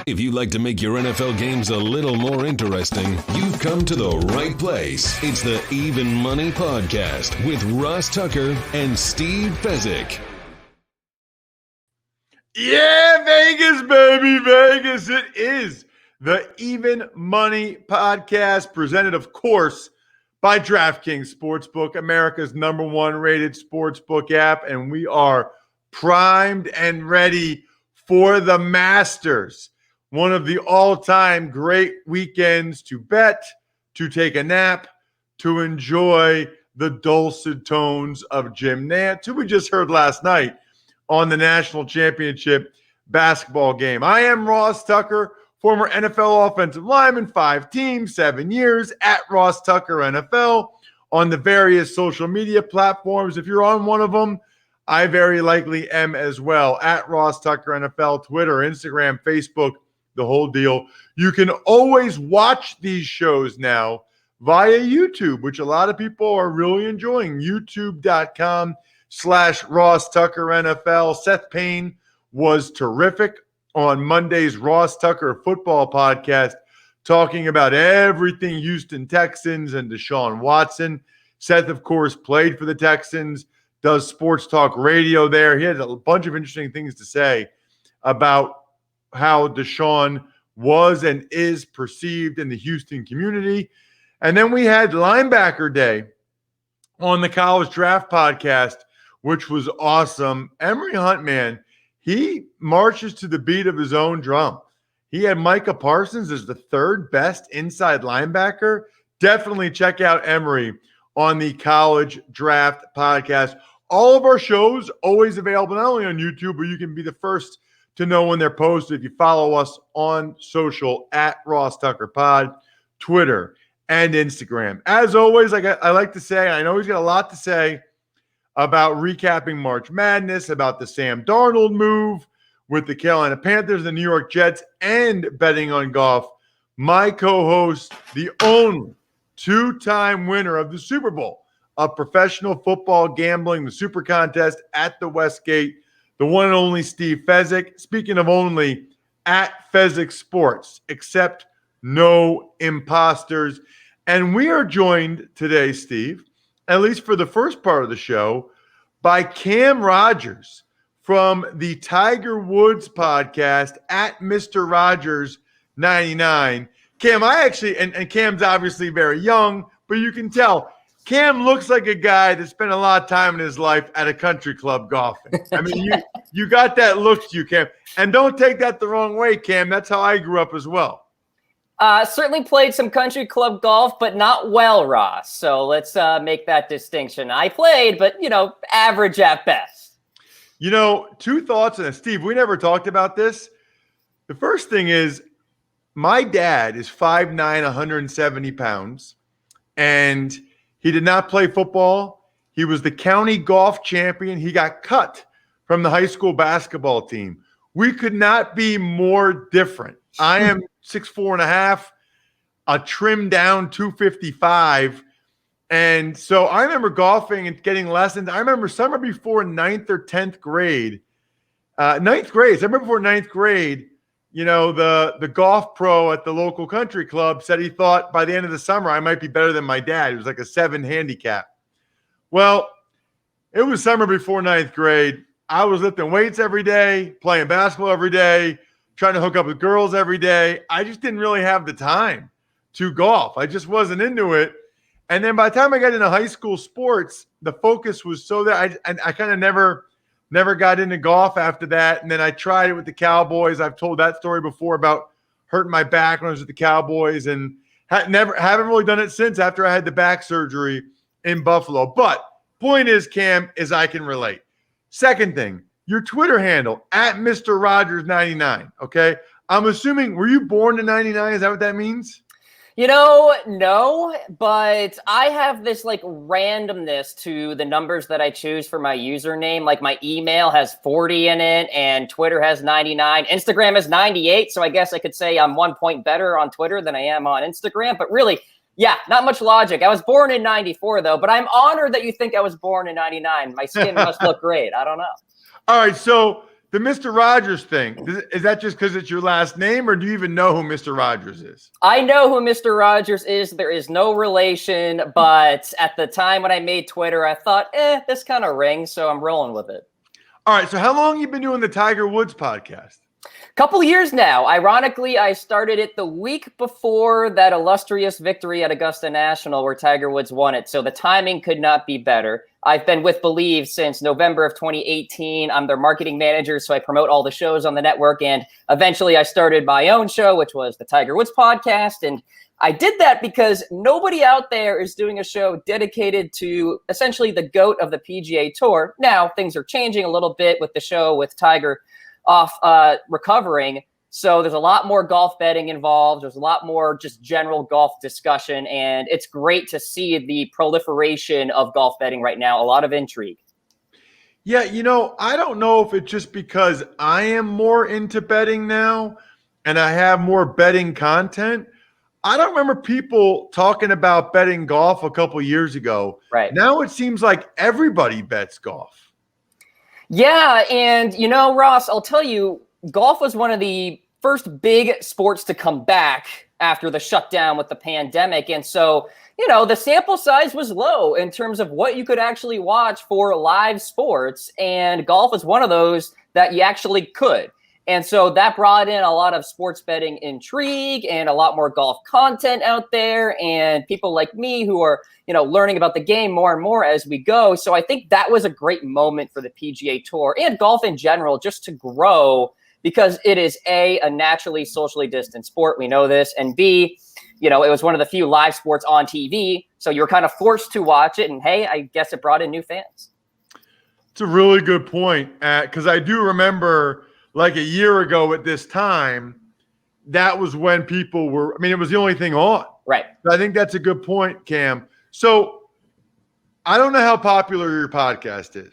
If you'd like to make your NFL games a little more interesting, you've come to the right place. It's the Even Money Podcast with Ross Tucker and Steve Fezzik. Yeah, Vegas, baby, Vegas. It is the Even Money Podcast, presented, of course, by DraftKings Sportsbook, America's #1 rated sportsbook app. And we are primed and ready for the Masters, one of the all-time great weekends to bet, to take a nap, to enjoy the dulcet tones of Jim Nantz, who we just heard last night on the national championship basketball game. I am Ross Tucker, former NFL offensive lineman, 5 teams, 7 years, at Ross Tucker NFL on the various social media platforms. If you're on one of them, I very likely am as well, at Ross Tucker NFL, Twitter, Instagram, Facebook, the whole deal. You can always watch these shows now via YouTube, which a lot of people are really enjoying. YouTube.com/Ross Tucker NFL. Seth Payne was terrific on Monday's Ross Tucker football podcast, talking about everything Houston Texans and Deshaun Watson. Seth, of course, played for the Texans, does sports talk radio there. He had a bunch of interesting things to say about how Deshaun was and is perceived in the Houston community. And then we had linebacker day on the College Draft podcast, which was awesome. Emory Hunt, man, he marches to the beat of his own drum. He had Micah Parsons as the 3rd best inside linebacker. Definitely check out Emory on the College Draft podcast. All of our shows always available not only on YouTube, but you can be the first to know when they're posted if you follow us on social at Ross Tucker Pod, Twitter, and Instagram. As always, I like to say, I know he's got a lot to say about recapping March Madness, about the Sam Darnold move with the Carolina Panthers, the New York Jets, and betting on golf. My co-host, the only 2-time winner of the Super Bowl of professional football gambling, the Super Contest at the Westgate, the one and only Steve Fezzik. Speaking of only, at Fezzik Sports, except no imposters. And we are joined today, Steve, at least for the first part of the show, by Cam Rogers from the Tiger Woods podcast at Mr. Rogers 99. Cam, I actually, and Cam's obviously very young, but you can tell Cam looks like a guy that spent a lot of time in his life at a country club golfing. I mean, you got that look to you, Cam. And don't take that the wrong way, Cam. That's how I grew up as well. Certainly played some country club golf, but not well, Ross. So let's make that distinction. I played, but, average at best. 2 thoughts on this. Steve, we never talked about this. The first thing is my dad is 5'9", 170 pounds, and he did not play football. He was the county golf champion. He got cut from the high school basketball team. We could not be more different. I am 6'4.5", a trimmed down 255. And so I remember golfing and getting lessons. I remember summer before 9th or 10th grade, 9th grade, summer before 9th grade, the golf pro at the local country club said he thought by the end of the summer I might be better than my dad. It was like a 7 handicap. Well, it was summer before 9th grade. I was lifting weights every day, playing basketball every day, trying to hook up with girls every day. I just didn't really have the time to golf. I just wasn't into it. And then by the time I got into high school sports, the focus was so that I kind of never got into golf after that. And then I tried it with the Cowboys. I've told that story before about hurting my back when I was with the Cowboys, and haven't really done it since after I had the back surgery in Buffalo. But point is, Cam, is I can relate. Second thing, your Twitter handle, at Mr. Rogers 99, okay? I'm assuming, were you born in 99? Is that what that means? No, but I have this randomness to the numbers that I choose for my username. Like my email has 40 in it and Twitter has 99. Instagram has 98. So I guess I could say I'm 1 point better on Twitter than I am on Instagram. But really, yeah, not much logic. I was born in 94 though, but I'm honored that you think I was born in 99. My skin must look great. I don't know. All right. So The Mr. Rogers thing, is that just because it's your last name, or do you even know who Mr. Rogers is? I know who Mr. Rogers is. There is no relation, but at the time when I made Twitter, I thought, this kind of rings, so I'm rolling with it. All right, so how long have you been doing the Tiger Woods podcast? Couple years now. Ironically, I started it the week before that illustrious victory at Augusta National where Tiger Woods won it. So the timing could not be better. I've been with Believe since November of 2018. I'm their marketing manager, so I promote all the shows on the network. And eventually I started my own show, which was the Tiger Woods podcast. And I did that because nobody out there is doing a show dedicated to essentially the GOAT of the PGA Tour. Now, things are changing a little bit with the show with Tiger off recovering. So there's a lot more golf betting involved. There's a lot more just general golf discussion. And it's great to see the proliferation of golf betting right now. A lot of intrigue. Yeah, I don't know if it's just because I am more into betting now and I have more betting content. I don't remember people talking about betting golf a couple years ago. Right. Now it seems like everybody bets golf. Yeah, and Ross, I'll tell you, golf was one of the first big sports to come back after the shutdown with the pandemic. And so, the sample size was low in terms of what you could actually watch for live sports. And golf is one of those that you actually could. And so that brought in a lot of sports betting intrigue and a lot more golf content out there and people like me who are, learning about the game more and more as we go. So I think that was a great moment for the PGA Tour and golf in general just to grow because it is a naturally socially distant sport. We know this. And B, it was one of the few live sports on TV. So you were kind of forced to watch it. And hey, I guess it brought in new fans. It's a really good point because I do remember like a year ago at this time, that was when people were, it was the only thing on. Right. I think that's a good point, Cam. So I don't know how popular your podcast is,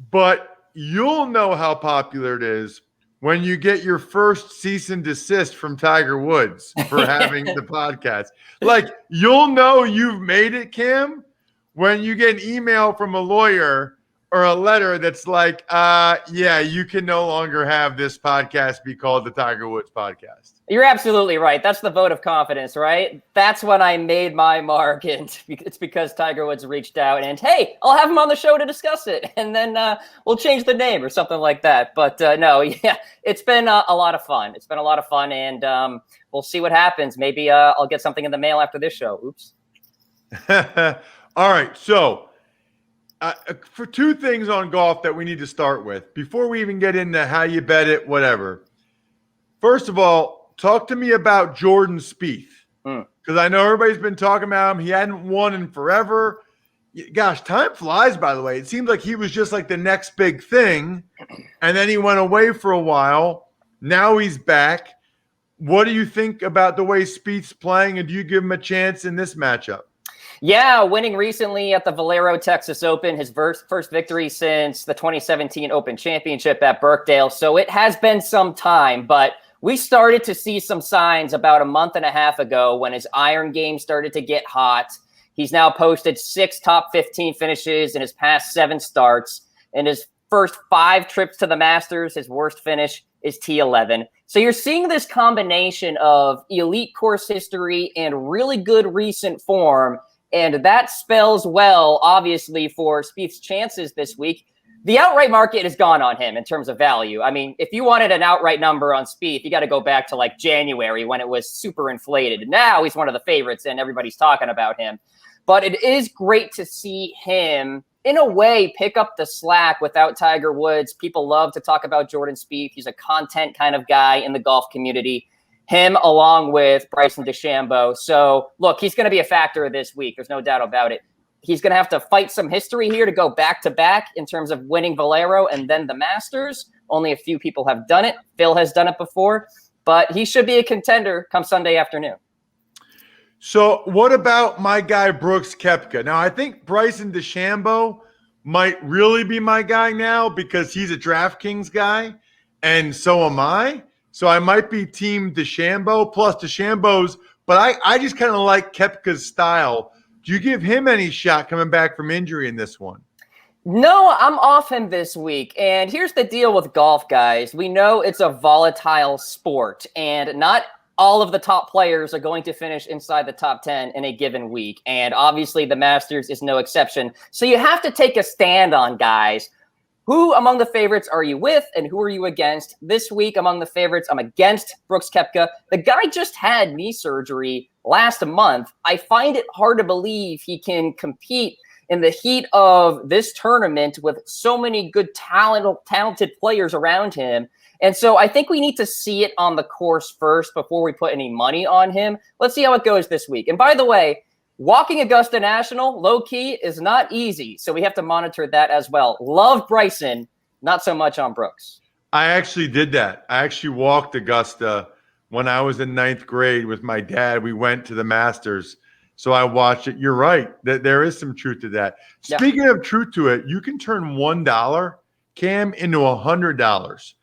but you'll know how popular it is when you get your first cease and desist from Tiger Woods for having the podcast. Like, you'll know you've made it, Cam, when you get an email from a lawyer or a letter that's like, you can no longer have this podcast be called the Tiger Woods podcast. You're absolutely right. That's the vote of confidence, right? That's when I made my mark, and it's because Tiger Woods reached out and, hey, I'll have him on the show to discuss it, and then we'll change the name or something like that. But no, it's been a lot of fun. It's been a lot of fun, and we'll see what happens. Maybe I'll get something in the mail after this show. Oops. All right, so for two things on golf that we need to start with before we even get into how you bet it, whatever. First of all, talk to me about Jordan Spieth because I know everybody's been talking about him. He hadn't won in forever. Gosh, time flies, by the way. It seems like he was just like the next big thing, and then he went away for a while. Now he's back. What do you think about the way Spieth's playing, and do you give him a chance in this matchup? Yeah, winning recently at the Valero Texas Open, his first victory since the 2017 Open Championship at Birkdale. So it has been some time, but we started to see some signs about a month and a half ago when his iron game started to get hot. He's now posted 6 top 15 finishes in his past 7 starts. In his first 5 trips to the Masters, his worst finish is T11. So you're seeing this combination of elite course history and really good recent form. And that spells well, obviously, for Spieth's chances this week. The outright market has gone on him in terms of value. If you wanted an outright number on Spieth, you got to go back to like January when it was super inflated. Now he's one of the favorites and everybody's talking about him. But it is great to see him, in a way, pick up the slack without Tiger Woods. People love to talk about Jordan Spieth. He's a content kind of guy in the golf community. Him along with Bryson DeChambeau. So, look, he's going to be a factor this week. There's no doubt about it. He's going to have to fight some history here to go back-to-back in terms of winning Valero and then the Masters. Only a few people have done it. Phil has done it before. But he should be a contender come Sunday afternoon. So what about my guy Brooks Koepka? Now, I think Bryson DeChambeau might really be my guy now because he's a DraftKings guy, and so am I. So I might be team DeChambeau plus DeChambeau's, but I just kind of like Koepka's style. Do you give him any shot coming back from injury in this one? No, I'm off him this week. And here's the deal with golf, guys. We know it's a volatile sport, and not all of the top players are going to finish inside the top 10 in a given week. And obviously, the Masters is no exception. So you have to take a stand on guys. Who among the favorites are you with, and who are you against? This week, among the favorites, I'm against Brooks Koepka. The guy just had knee surgery last month. I find it hard to believe he can compete in the heat of this tournament with so many good talented players around him. And so I think we need to see it on the course first before we put any money on him. Let's see how it goes this week. And by the way, walking Augusta National, low-key, is not easy. So we have to monitor that as well. Love Bryson, not so much on Brooks. I actually did that. I actually walked Augusta when I was in ninth grade with my dad. We went to the Masters. So I watched it. You're right. There is some truth to that. Yeah. Speaking of truth to it, you can turn $1, Cam, into $100.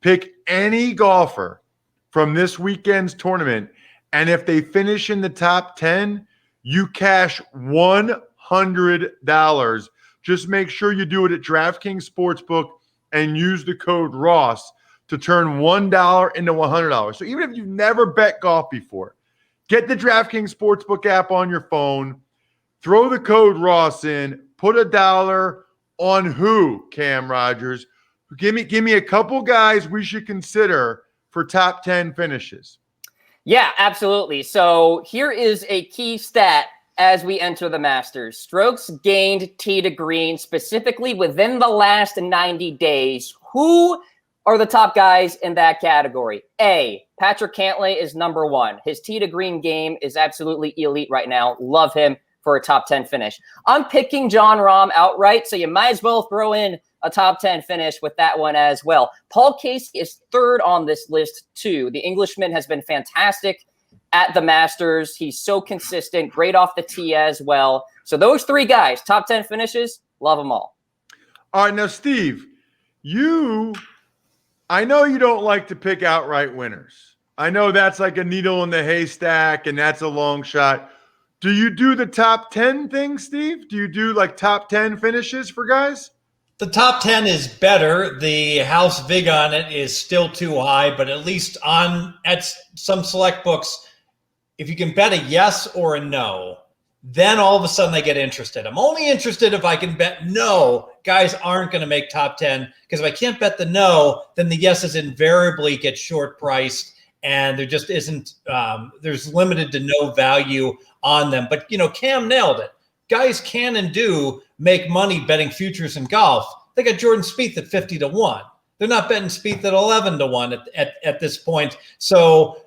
Pick any golfer from this weekend's tournament, and if they finish in the top 10, you cash $100. Just make sure you do it at DraftKings Sportsbook and use the code Ross to turn $1 into $100. So even if you've never bet golf before, get the DraftKings Sportsbook app on your phone, throw the code Ross in, put $1 on who, Cam Rogers? Give me a couple guys we should consider for top 10 finishes. Yeah, absolutely. So here is a key stat as we enter the Masters. Strokes gained tee to green, specifically within the last 90 days. Who are the top guys in that category? A, Patrick Cantlay is number one. His tee to green game is absolutely elite right now. Love him for a top 10 finish. I'm picking Jon Rahm outright, so you might as well throw in a top 10 finish with that one as well. Paul Casey is third on this list too. The Englishman has been fantastic at the Masters. He's so consistent, great off the tee as well. So those three guys, top 10 finishes, love them all. All right, now, Steve, I know you don't like to pick outright winners. I know that's like a needle in the haystack, and that's a long shot. Do you do the top 10 thing, Steve? Do you do like top 10 finishes for guys? The top 10 is better. The house vig on it is still too high, but at least at some select books, if you can bet a yes or a no, then all of a sudden I get interested. I'm only interested if I can bet no. Guys aren't going to make top 10, because if I can't bet the no, then the yeses invariably get short priced, and there just isn't, there's limited to no value on them. But, Cam nailed it. Guys can and do make money betting futures in golf. They got Jordan Spieth at 50-1. They're not betting Spieth at 11-1 at this point. So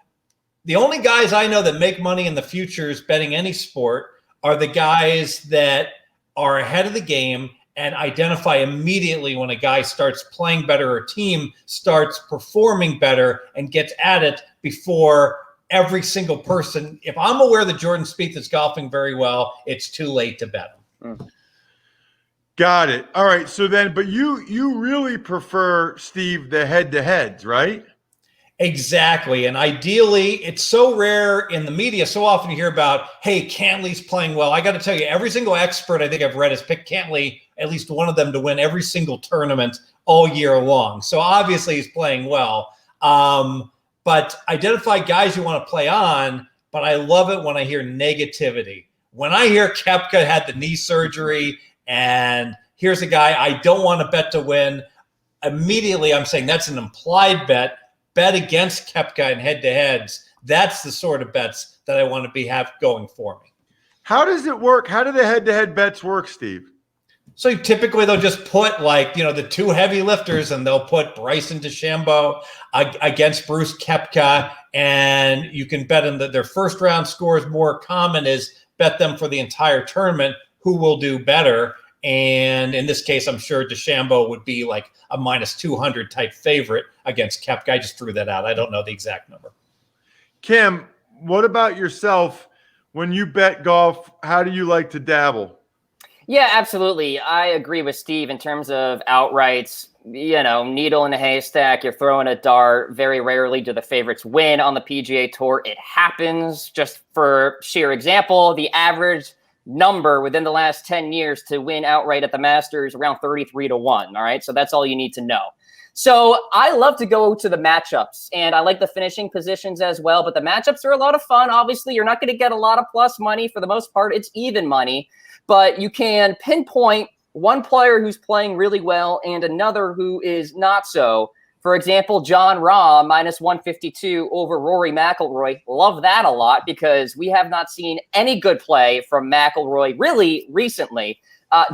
the only guys I know that make money in the futures betting any sport are the guys that are ahead of the game and identify immediately when a guy starts playing better or a team starts performing better and gets at it before every single person. If I'm aware that Jordan Spieth is golfing very well, it's too late to bet him. Got it. All right. So then, but you really prefer, Steve, the head-to-heads, right? Exactly. And ideally, it's so rare in the media. So often you hear about, hey, Cantlay's playing well. I got to tell you, every single expert I think I've read has picked Cantlay, at least one of them, to win every single tournament all year long. So obviously he's playing well. But identify guys you want to play on. But I love it when I hear negativity. When I hear Koepka had the knee surgery and here's a guy I don't want to bet to win, immediately I'm saying that's an implied bet. Bet against Koepka in head-to-heads. That's the sort of bets that I want to have going for me. How does it work? How do the head-to-head bets work, Steve? So typically they'll just put the two heavy lifters, and they'll put Bryson DeChambeau against Bruce Koepka, and you can bet them that their first round scores. More common is bet them for the entire tournament who will do better. And in this case, I'm sure DeChambeau would be like a -200 type favorite against Koepka. I just threw that out. I don't know the exact number. Kim, what about yourself? When you bet golf, how do you like to dabble? Yeah, absolutely. I agree with Steve in terms of outrights. Needle in a haystack. You're throwing a dart. Very rarely do the favorites win on the PGA Tour. It happens. Just for sheer example, the average number within the last 10 years to win outright at the Masters, around 33-1. All right. So that's all you need to know. So I love to go to the matchups, and I like the finishing positions as well. But the matchups are a lot of fun. Obviously, you're not going to get a lot of plus money. For the most part, it's even money. But you can pinpoint one player who's playing really well and another who is not so. For example, Jon Rahm, minus 152 over Rory McIlroy. Love that a lot because we have not seen any good play from McIlroy really recently.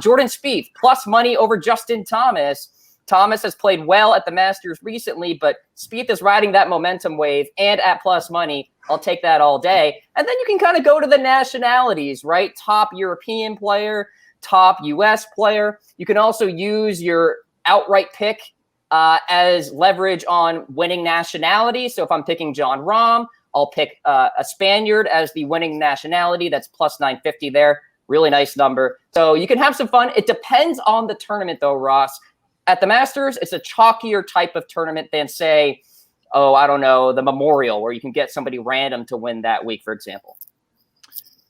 Jordan Spieth, plus money over Justin Thomas. Thomas has played well at the Masters recently, but Spieth is riding that momentum wave and at plus money. I'll take that all day. And then you can kind of go to the nationalities, right? Top European player, top U.S. player. You can also use your outright pick as leverage on winning nationality. So if I'm picking Jon Rahm, I'll pick a Spaniard as the winning nationality. That's plus 950 there. Really nice number. So you can have some fun. It depends on the tournament, though, Ross. At the Masters, it's a chalkier type of tournament than, say, I don't know, the Memorial, where you can get somebody random to win that week, for example.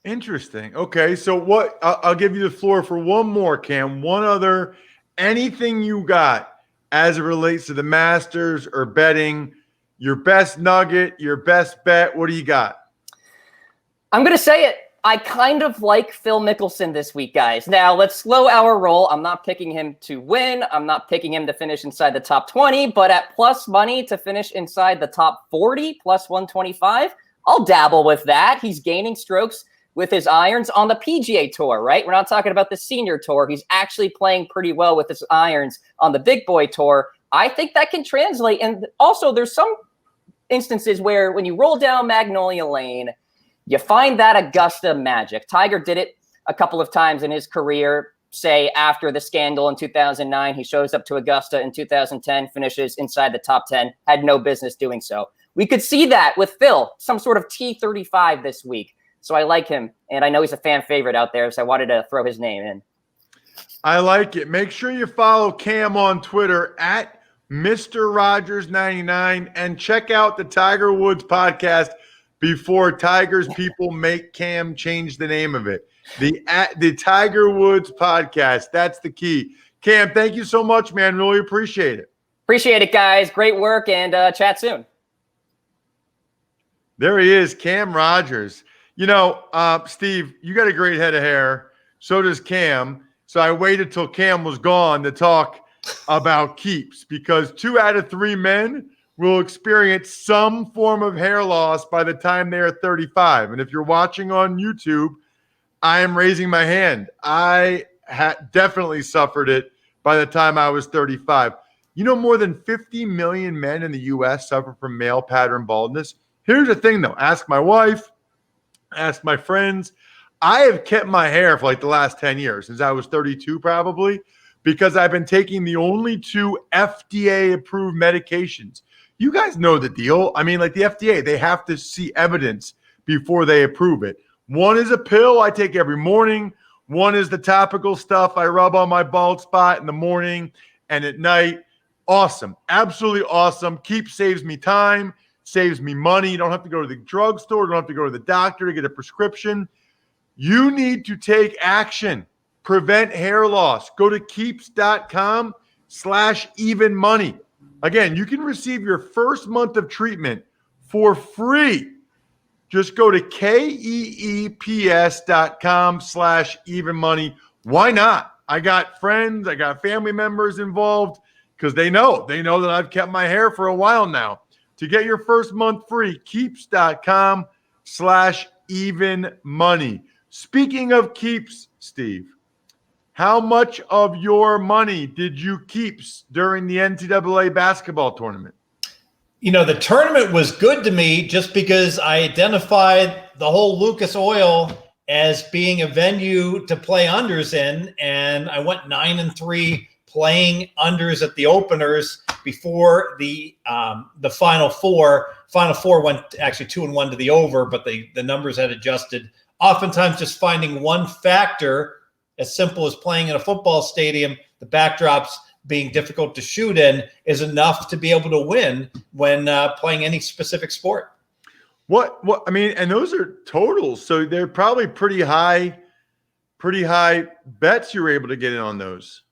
Interesting. Okay, so I'll give you the floor for one more, Cam. One other, anything you got as it relates to the Masters or betting, your best nugget, your best bet, what do you got? I'm going to say it. I kind of like Phil Mickelson this week, guys. Now, let's slow our roll. I'm not picking him to win. I'm not picking him to finish inside the top 20, but at plus money to finish inside the top 40, plus 125, I'll dabble with that. He's gaining strokes with his irons on the PGA Tour, right? We're not talking about the senior tour. He's actually playing pretty well with his irons on the big boy tour. I think that can translate. And also, there's some instances where when you roll down Magnolia Lane, you find that Augusta magic. Tiger did it a couple of times in his career. Say after the scandal in 2009, he shows up to Augusta in 2010, finishes inside the top 10, had no business doing so. We could see that with Phil, some sort of T35 this week. So I like him, and I know he's a fan favorite out there, so I wanted to throw his name in. I like it. Make sure you follow Cam on Twitter at Mr. Rogers99 and check out the Tiger Woods podcast before Tiger's people make Cam change the name of it. The Tiger Woods podcast. That's the key. Cam, thank you so much, man. Really appreciate it. Appreciate it, guys. Great work, and chat soon. There he is, Cam Rogers. You know, Steve, you got a great head of hair. So does Cam. So I waited till Cam was gone to talk about keeps because 2 out of 3 men will experience some form of hair loss by the time they are 35. And if you're watching on YouTube, I am raising my hand. I definitely suffered it by the time I was 35. You know, more than 50 million men in the U.S. suffer from male pattern baldness. Here's the thing, though. Ask my wife. Ask my friends. I have kept my hair for like the last 10 years, since I was 32 probably, because I've been taking the only 2 FDA-approved medications. You guys know the deal. I mean, like the FDA, they have to see evidence before they approve it. One is a pill I take every morning. One is the topical stuff I rub on my bald spot in the morning and at night. Awesome. Absolutely awesome. Keep saves me time. Saves me money. You don't have to go to the drugstore. You don't have to go to the doctor to get a prescription. You need to take action. Prevent hair loss. Go to keeps.com/even money. Again, you can receive your first month of treatment for free. Just go to keeps.com/even money. Why not? I got friends. I got family members involved because they know that I've kept my hair for a while now. To get your first month free, keeps.com/even money. Speaking of keeps, Steve, how much of your money did you keep during the NCAA basketball tournament? You know, the tournament was good to me just because I identified the whole Lucas Oil as being a venue to play unders in, and I went 9-3 playing unders at the openers before the Final Four. Final Four went actually 2-1 to the over, but the numbers had adjusted. Oftentimes just finding one factor, as simple as playing in a football stadium, the backdrops being difficult to shoot in, is enough to be able to win when playing any specific sport. What I mean, and those are totals, so they're probably pretty high pretty high bets you were able to get in on those.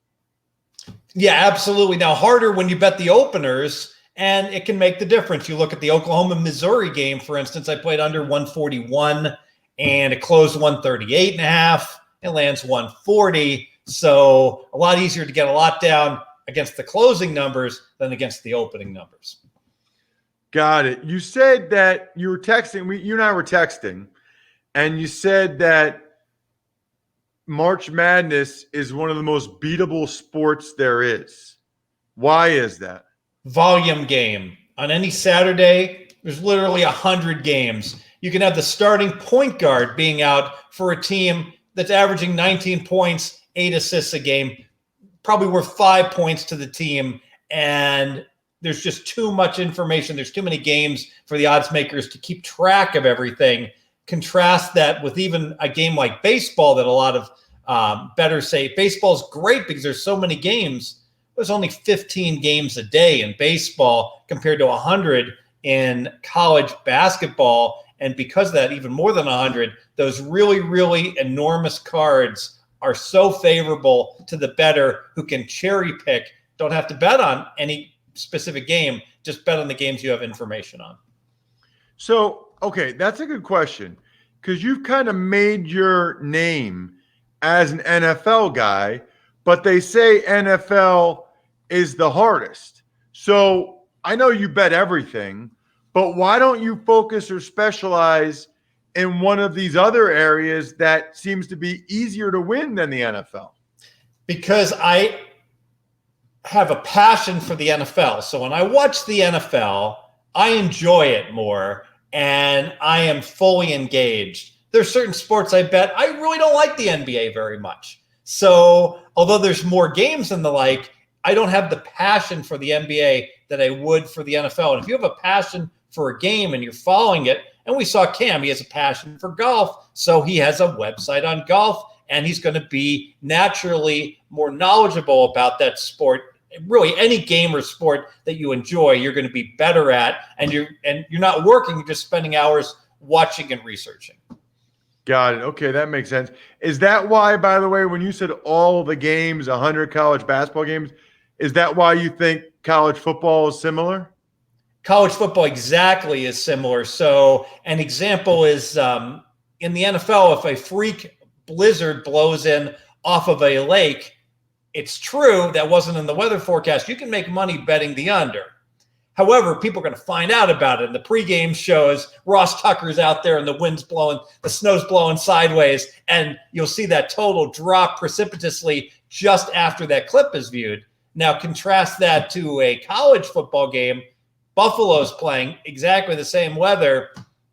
Yeah, absolutely. Now, harder when you bet the openers, and it can make the difference. You look at the Oklahoma-Missouri game, for instance. I played under 141, and it closed 138.5. It lands 140. So a lot easier to get a lot down against the closing numbers than against the opening numbers. Got it. You said that you were texting. You and I were texting, and you said that March Madness is one of the most beatable sports there is. Why is that? Volume game. On any Saturday, there's literally 100 games. You can have the starting point guard being out for a team that's averaging 19 points, 8 assists a game, probably worth 5 points to the team. And there's just too much information. There's too many games for the odds makers to keep track of everything. Contrast that with even a game like baseball that a lot of bettors say baseball's great because there's so many games. There's only 15 games a day in baseball compared to 100 in college basketball. And because of that, even more than 100, those really, really enormous cards are so favorable to the bettor who can cherry pick, don't have to bet on any specific game, just bet on the games you have information on. So, okay, that's a good question because you've kind of made your name as an NFL guy, but they say NFL is the hardest. So I know you bet everything, but why don't you focus or specialize in one of these other areas that seems to be easier to win than the NFL? Because I have a passion for the NFL. So when I watch the NFL, I enjoy it more and I am fully engaged. There's certain sports I bet I really don't like the NBA very much. So although there's more games and the like, I don't have the passion for the NBA that I would for the NFL. And if you have a passion for a game and you're following it, and we saw Cam, he has a passion for golf, so he has a website on golf, and he's going to be naturally more knowledgeable about that sport. Really, any game or sport that you enjoy, you're going to be better at, and you're not working, you're just spending hours watching and researching. Got it. Okay, that makes sense. Is that why, by the way, when you said all the games, 100 college basketball games, is that why you think college football is similar? College football exactly is similar. So an example is in the NFL, if a freak blizzard blows in off of a lake, it's true that wasn't in the weather forecast. You can make money betting the under. However, people are going to find out about it. And the pregame shows Ross Tucker's out there and the wind's blowing, the snow's blowing sideways, and you'll see that total drop precipitously just after that clip is viewed. Now, contrast that to a college football game. Buffalo's playing exactly the same weather,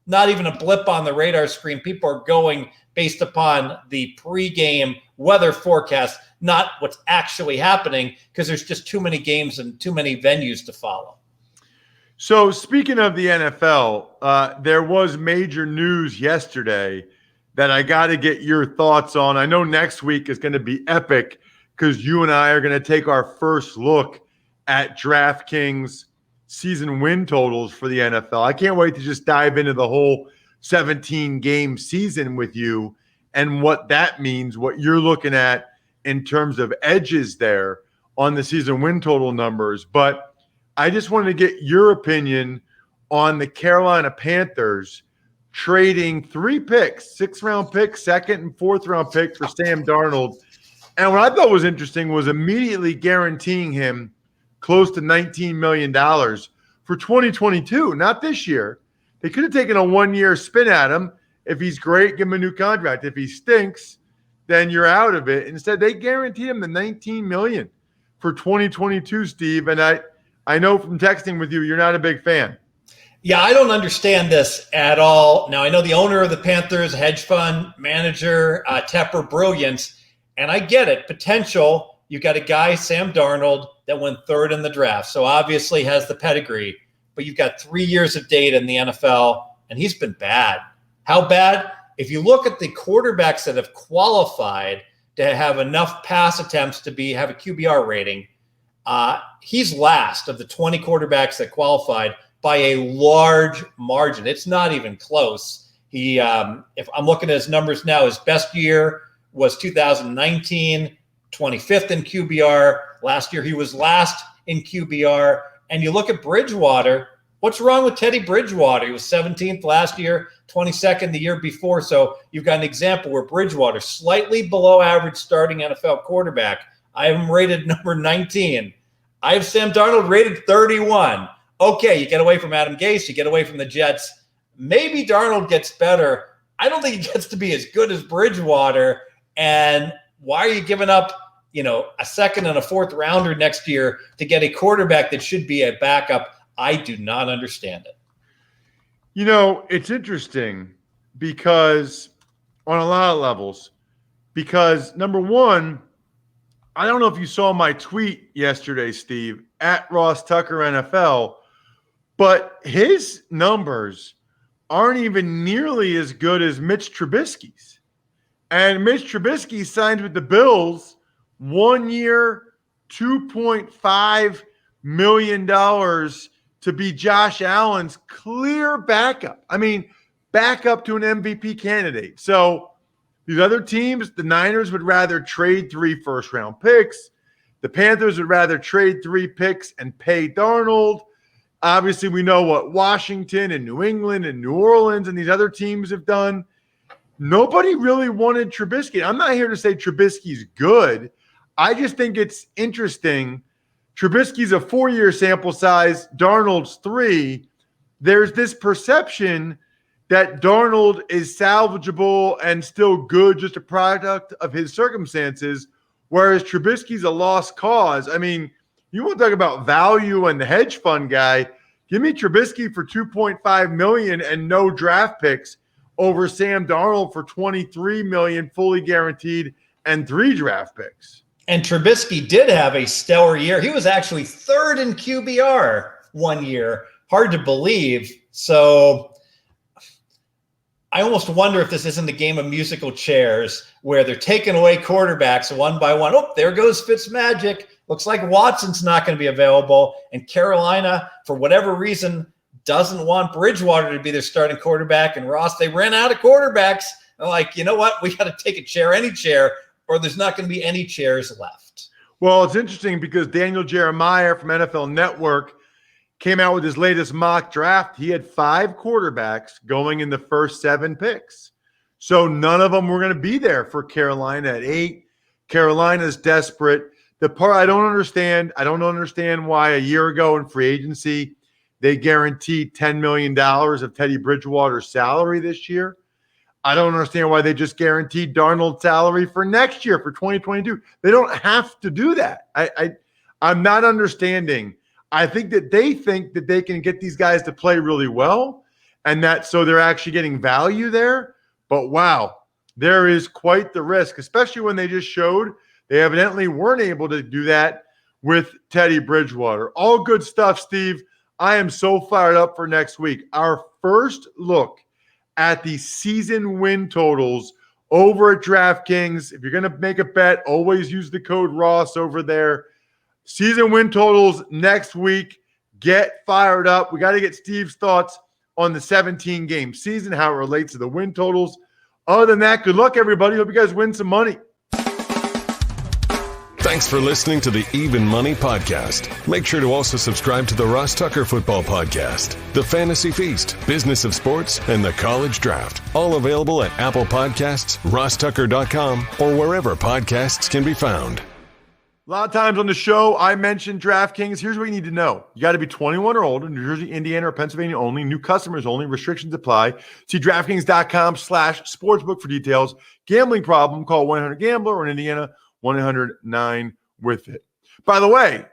not even a blip on the radar screen. People are going based upon the pregame weather forecast, not what's actually happening, because there's just too many games and too many venues to follow. So speaking of the NFL, there was major news yesterday that I got to get your thoughts on. I know next week is going to be epic because you and I are going to take our first look at DraftKings season win totals for the NFL. I can't wait to just dive into the whole 17-game season with you and what that means, what you're looking at in terms of edges there on the season win total numbers. But I just wanted to get your opinion on the Carolina Panthers trading 3 picks, 6th-round pick, 2nd and 4th-round pick for Sam Darnold. And what I thought was interesting was immediately guaranteeing him close to $19 million for 2022, not this year. They could have taken a 1-year spin at him. If he's great, give him a new contract. If he stinks, then you're out of it. Instead, they guaranteed him the $19 million for 2022, Steve. And I know from texting with you, you're not a big fan. Yeah, I don't understand this at all. Now, I know the owner of the Panthers, hedge fund manager, Tepper Brilliance, and I get it. Potential. You got a guy, Sam Darnold, that went 3rd in the draft, so obviously has the pedigree. But you've got 3 years of data in the NFL, and he's been bad. How bad? If you look at the quarterbacks that have qualified to have enough pass attempts to have a QBR rating, he's last of the 20 quarterbacks that qualified by a large margin. It's not even close. If I'm looking at his numbers now, his best year was 2019, 25th in QBR. Last year, he was last in QBR. And you look at Bridgewater, what's wrong with Teddy Bridgewater? He was 17th last year, 22nd the year before. So you've got an example where Bridgewater, slightly below average starting NFL quarterback. I have him rated number 19. I have Sam Darnold rated 31. Okay, you get away from Adam Gase, you get away from the Jets. Maybe Darnold gets better. I don't think he gets to be as good as Bridgewater. And why are you giving up, a second and a fourth rounder next year to get a quarterback that should be a backup? I do not understand it. It's interesting because on a lot of levels, because number one, I don't know if you saw my tweet yesterday, Steve, at Ross Tucker NFL, but his numbers aren't even nearly as good as Mitch Trubisky's. And Mitch Trubisky signed with the Bills 1 year, $2.5 million to be Josh Allen's clear backup. I mean, backup to an MVP candidate. So these other teams, the Niners would rather trade 3 first-round picks. The Panthers would rather trade 3 picks and pay Darnold. Obviously, we know what Washington and New England and New Orleans and these other teams have done. Nobody really wanted Trubisky. I'm not here to say Trubisky's good. I just think it's interesting. Trubisky's a 4-year sample size. Darnold's 3. There's this perception that Darnold is salvageable and still good, just a product of his circumstances, whereas Trubisky's a lost cause. I mean, you want to talk about value and the hedge fund guy, give me Trubisky for $2.5 million and no draft picks over Sam Darnold for $23 million fully guaranteed and 3 draft picks. And Trubisky did have a stellar year. He was actually 3rd in QBR 1 year. Hard to believe. So I almost wonder if this isn't the game of musical chairs where they're taking away quarterbacks one by one. Oh, there goes Fitzmagic. Looks like Watson's not going to be available. And Carolina, for whatever reason, doesn't want Bridgewater to be their starting quarterback. And Ross, they ran out of quarterbacks. They're like, you know what? We got to take a chair, any chair, or there's not going to be any chairs left. Well, it's interesting because Daniel Jeremiah from NFL Network came out with his latest mock draft. He had 5 quarterbacks going in the first 7 picks. So none of them were going to be there for Carolina at 8. Carolina's desperate. The part I don't understand why a year ago in free agency, they guaranteed $10 million of Teddy Bridgewater's salary this year. I don't understand why they just guaranteed Darnold's salary for next year, for 2022. They don't have to do that. I'm not understanding. I think that they think that they can get these guys to play really well, and that so they're actually getting value there. But wow, there is quite the risk, especially when they just showed they evidently weren't able to do that with Teddy Bridgewater. All good stuff, Steve. I am so fired up for next week. Our first look at the season win totals over at DraftKings. If you're going to make a bet, always use the code Ross over there. Season win totals next week. Get fired up. We got to get Steve's thoughts on the 17-game season, how it relates to the win totals. Other than that, good luck, everybody. Hope you guys win some money. Thanks for listening to the Even Money Podcast. Make sure to also subscribe to the Ross Tucker Football Podcast, the Fantasy Feast, Business of Sports, and the College Draft. All available at Apple Podcasts, rosstucker.com, or wherever podcasts can be found. A lot of times on the show, I mentioned DraftKings. Here's what you need to know. You got to be 21 or older, New Jersey, Indiana, or Pennsylvania only. New customers only. Restrictions apply. See DraftKings.com/sportsbook for details. Gambling problem, call 1-800-GAMBLER, or in Indiana, 1-800-9-WITH-IT. By the way,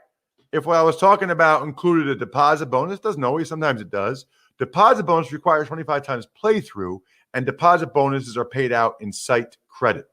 if what I was talking about included a deposit bonus, doesn't always, sometimes it does. Deposit bonus requires 25 times playthrough, and deposit bonuses are paid out in site credit.